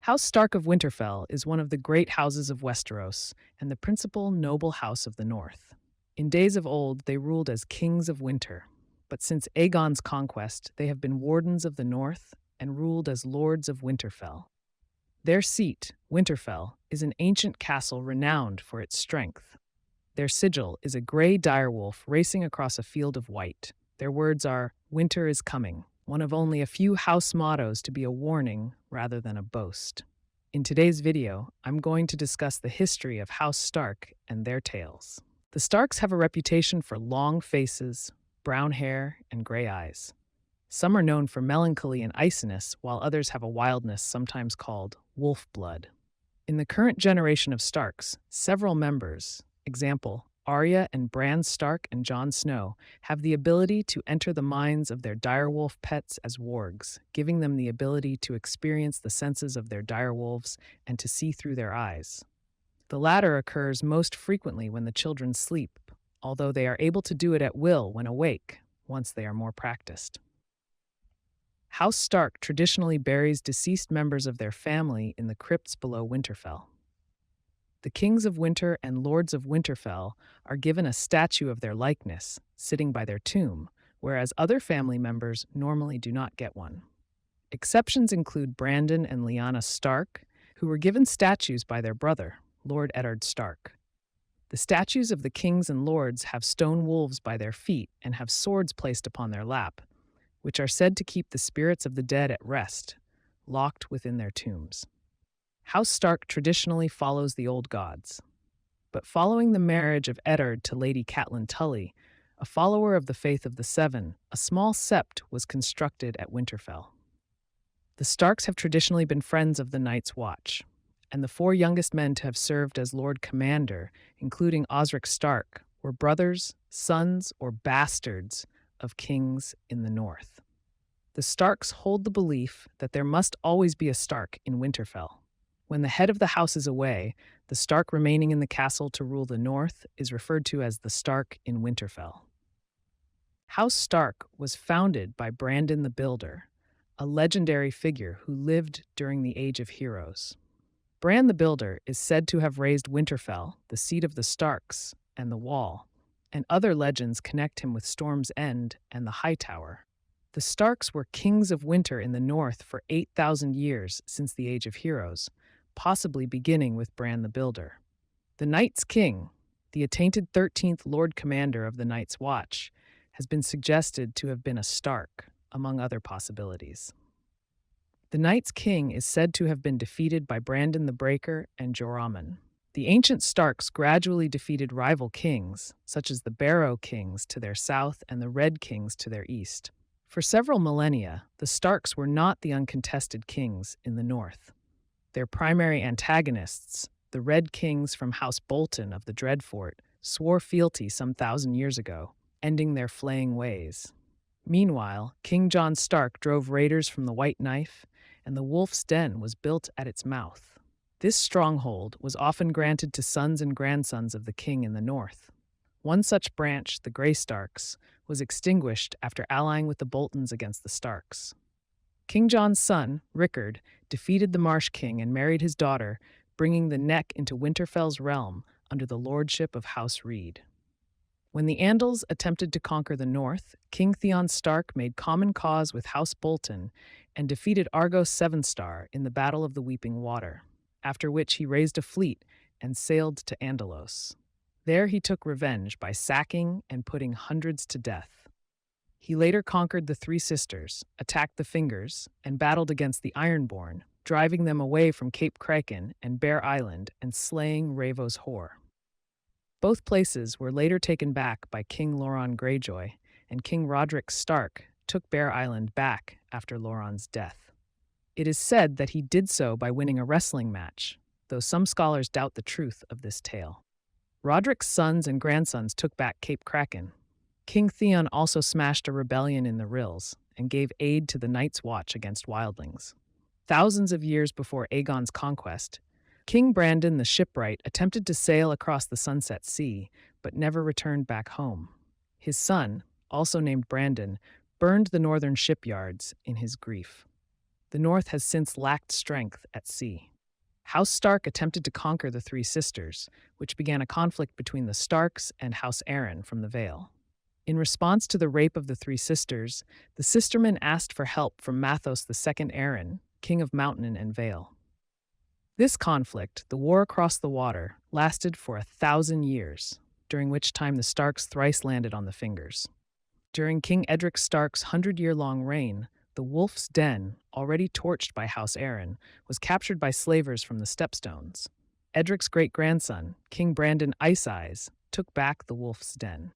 House Stark of Winterfell is one of the great houses of Westeros and the principal noble house of the north. In days of old, they ruled as kings of winter, but since Aegon's conquest, they have been wardens of the north and ruled as lords of Winterfell. Their seat, Winterfell, is an ancient castle renowned for its strength. Their sigil is a gray direwolf racing across a field of white. Their words are, "Winter is coming," one of only a few house mottos to be a warning rather than a boast. In today's video, I'm going to discuss the history of House Stark and their tales. The Starks have a reputation for long faces, brown hair, and gray eyes. Some are known for melancholy and iciness, while others have a wildness sometimes called wolf blood. In the current generation of Starks, several members, example, Arya and Bran Stark and Jon Snow, have the ability to enter the minds of their direwolf pets as wargs, giving them the ability to experience the senses of their direwolves and to see through their eyes. The latter occurs most frequently when the children sleep, although they are able to do it at will when awake, once they are more practiced. House Stark traditionally buries deceased members of their family in the crypts below Winterfell. The Kings of Winter and Lords of Winterfell are given a statue of their likeness, sitting by their tomb, whereas other family members normally do not get one. Exceptions include Brandon and Lyanna Stark, who were given statues by their brother, Lord Rickard Stark. The statues of the kings and lords have stone wolves by their feet and have swords placed upon their lap, which are said to keep the spirits of the dead at rest, locked within their tombs. House Stark traditionally follows the old gods, but following the marriage of Eddard to Lady Catelyn Tully, a follower of the Faith of the Seven, a small sept was constructed at Winterfell. The Starks have traditionally been friends of the Night's Watch, and the four youngest men to have served as Lord Commander, including Edrick Stark, were brothers, sons, or bastards of kings in the north. The Starks hold the belief that there must always be a Stark in Winterfell. When the head of the house is away, the Stark remaining in the castle to rule the north is referred to as the Stark in Winterfell. House Stark was founded by Brandon the Builder, a legendary figure who lived during the Age of Heroes. Bran the Builder is said to have raised Winterfell, the seat of the Starks, and the Wall, and other legends connect him with Storm's End and the Hightower. The Starks were kings of winter in the north for 8,000 years since the Age of Heroes, possibly beginning with Bran the Builder. The Night's King, the attainted 13th Lord Commander of the Night's Watch, has been suggested to have been a Stark, among other possibilities. The Night's King is said to have been defeated by Brandon the Breaker and Joramun. The ancient Starks gradually defeated rival kings, such as the Barrow Kings to their south and the Red Kings to their east. For several millennia, the Starks were not the uncontested kings in the north. Their primary antagonists, the Red Kings from House Bolton of the Dreadfort, swore fealty some 1,000 years ago, ending their flaying ways. Meanwhile, King Jon Stark drove raiders from the White Knife, and the Wolf's Den was built at its mouth. This stronghold was often granted to sons and grandsons of the king in the north. One such branch, the Grey Starks, was extinguished after allying with the Boltons against the Starks. King Jon's son, Rickard, defeated the Marsh King and married his daughter, bringing the neck into Winterfell's realm under the lordship of House Reed. When the Andals attempted to conquer the north, King Theon Stark made common cause with House Bolton and defeated Argos Sevenstar in the Battle of the Weeping Water, after which he raised a fleet and sailed to Andals. There he took revenge by sacking and putting hundreds to death. He later conquered the Three Sisters, attacked the Fingers, and battled against the Ironborn, driving them away from Cape Kraken and Bear Island and slaying Ravo's Whore. Both places were later taken back by King Loron Greyjoy, and King Roderick Stark took Bear Island back after Loron's death. It is said that he did so by winning a wrestling match, though some scholars doubt the truth of this tale. Roderick's sons and grandsons took back Cape Kraken. King Theon also smashed a rebellion in the Rills and gave aid to the Night's Watch against wildlings. Thousands of years before Aegon's conquest, King Brandon the Shipwright attempted to sail across the Sunset Sea, but never returned back home. His son, also named Brandon, burned the northern shipyards in his grief. The North has since lacked strength at sea. House Stark attempted to conquer the Three Sisters, which began a conflict between the Starks and House Arryn from the Vale. In response to the rape of the Three Sisters, the Sistermen asked for help from Mathos II Arryn, king of Mountain and Vale. This conflict, the War Across the Water, lasted for 1,000 years, during which time the Starks thrice landed on the Fingers. During King Edrick Stark's 100-year-long reign, the Wolf's Den, already torched by House Arryn, was captured by slavers from the Stepstones. Edric's great-grandson, King Brandon Ice-Eyes, took back the Wolf's Den.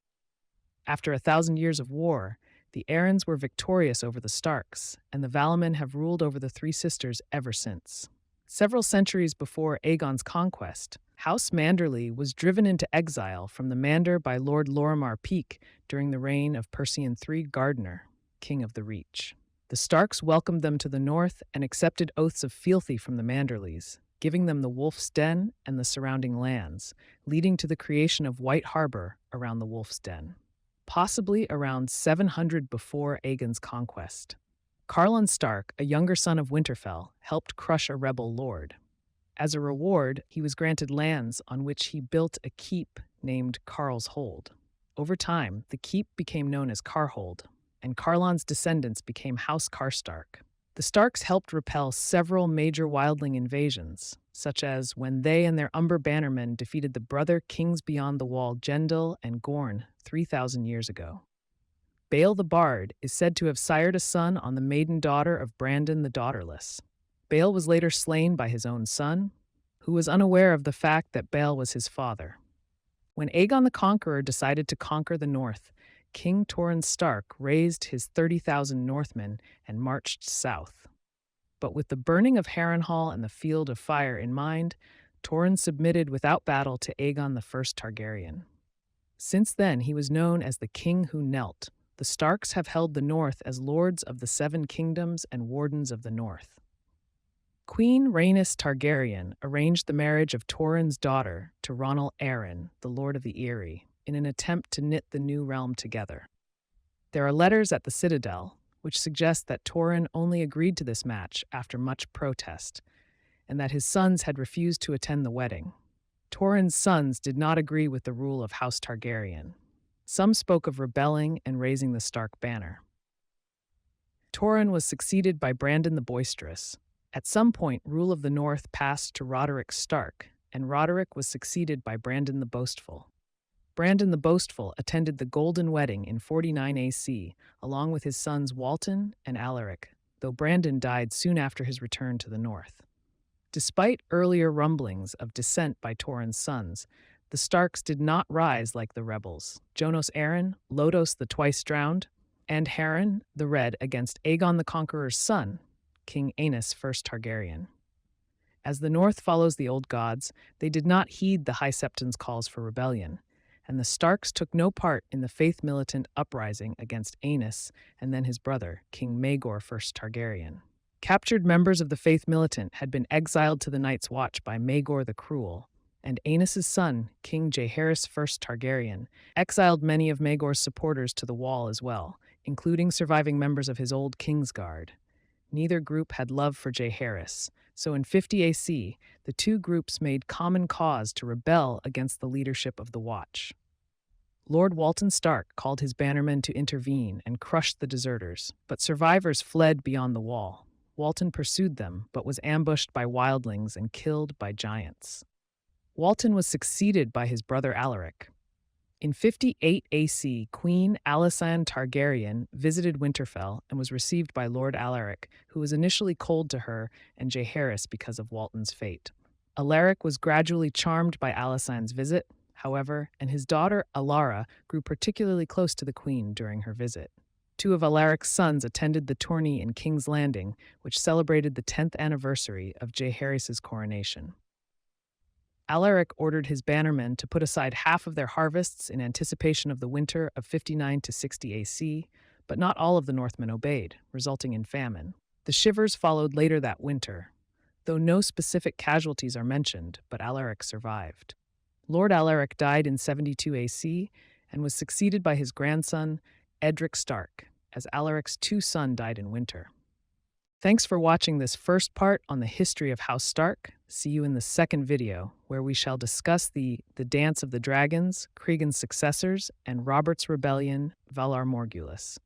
After 1,000 years of war, the Arryns were victorious over the Starks, and the Valymen have ruled over the Three Sisters ever since. Several centuries before Aegon's conquest, House Manderly was driven into exile from the Mander by Lord Lorimar Peake during the reign of Percean III Gardener, King of the Reach. The Starks welcomed them to the north and accepted oaths of fealty from the Manderlys, giving them the Wolf's Den and the surrounding lands, leading to the creation of White Harbor around the Wolf's Den. Possibly around 700 before Aegon's conquest. Carlon Stark, a younger son of Winterfell, helped crush a rebel lord. As a reward, he was granted lands on which he built a keep named Carl's Hold. Over time, the keep became known as Carhold, and Carlon's descendants became House Karstark. The Starks helped repel several major wildling invasions, such as when they and their Umber bannermen defeated the brother kings beyond the wall Jendil and Gorn 3,000 years ago. Bael the Bard is said to have sired a son on the maiden daughter of Brandon the Daughterless. Bael was later slain by his own son, who was unaware of the fact that Bael was his father. When Aegon the Conqueror decided to conquer the north, King Torrhen Stark raised his 30,000 Northmen and marched south. But with the burning of Harrenhal and the Field of Fire in mind, Torrhen submitted without battle to Aegon I Targaryen. Since then, he was known as the King Who Knelt. The Starks have held the North as Lords of the Seven Kingdoms and Wardens of the North. Queen Rhaenys Targaryen arranged the marriage of Torrhen's daughter to Ronal Arryn, the Lord of the Eyrie, in an attempt to knit the new realm together. There are letters at the Citadel, which suggest that Torrhen only agreed to this match after much protest, and that his sons had refused to attend the wedding. Torrhen's sons did not agree with the rule of House Targaryen. Some spoke of rebelling and raising the Stark banner. Torrhen was succeeded by Brandon the Boisterous. At some point, rule of the North passed to Roderick Stark, and Roderick was succeeded by Brandon the Boastful. Brandon the Boastful attended the Golden Wedding in 49 AC, along with his sons Walton and Alaric, though Brandon died soon after his return to the North. Despite earlier rumblings of dissent by Torrhen's sons, the Starks did not rise like the rebels, Jonos Arryn, Lodos the Twice Drowned, and Harren the Red against Aegon the Conqueror's son, King Aenys I Targaryen. As the North follows the old gods, they did not heed the High Septon's calls for rebellion, and the Starks took no part in the faith-militant uprising against Aenys and then his brother, King Maegor I Targaryen. Captured members of the faith militant had been exiled to the Night's Watch by Maegor the Cruel, and Aenys' son, King Jaehaerys I Targaryen, exiled many of Maegor's supporters to the Wall as well, including surviving members of his old Kingsguard. Neither group had love for Jaehaerys, so in 50 AC, the two groups made common cause to rebel against the leadership of the Watch. Lord Walton Stark called his bannermen to intervene and crushed the deserters, but survivors fled beyond the Wall. Walton pursued them, but was ambushed by wildlings and killed by giants. Walton was succeeded by his brother Alaric. In 58 AC, Queen Alysanne Targaryen visited Winterfell and was received by Lord Alaric, who was initially cold to her and Jaehaerys because of Walton's fate. Alaric was gradually charmed by Alysanne's visit, however, and his daughter Alara grew particularly close to the queen during her visit. Two of Alaric's sons attended the tourney in King's Landing, which celebrated the 10th anniversary of Jaehaerys' coronation. Alaric ordered his bannermen to put aside half of their harvests in anticipation of the winter of 59 to 60 AC, but not all of the Northmen obeyed, resulting in famine. The Shivers followed later that winter, though no specific casualties are mentioned, but Alaric survived. Lord Alaric died in 72 AC and was succeeded by his grandson, Edrick Stark, as Alaric's two sons died in winter. Thanks for watching this first part on the history of House Stark. See you in the second video, where we shall discuss the Dance of the Dragons, Cregan's successors, and Robert's rebellion, Valar Morghulis.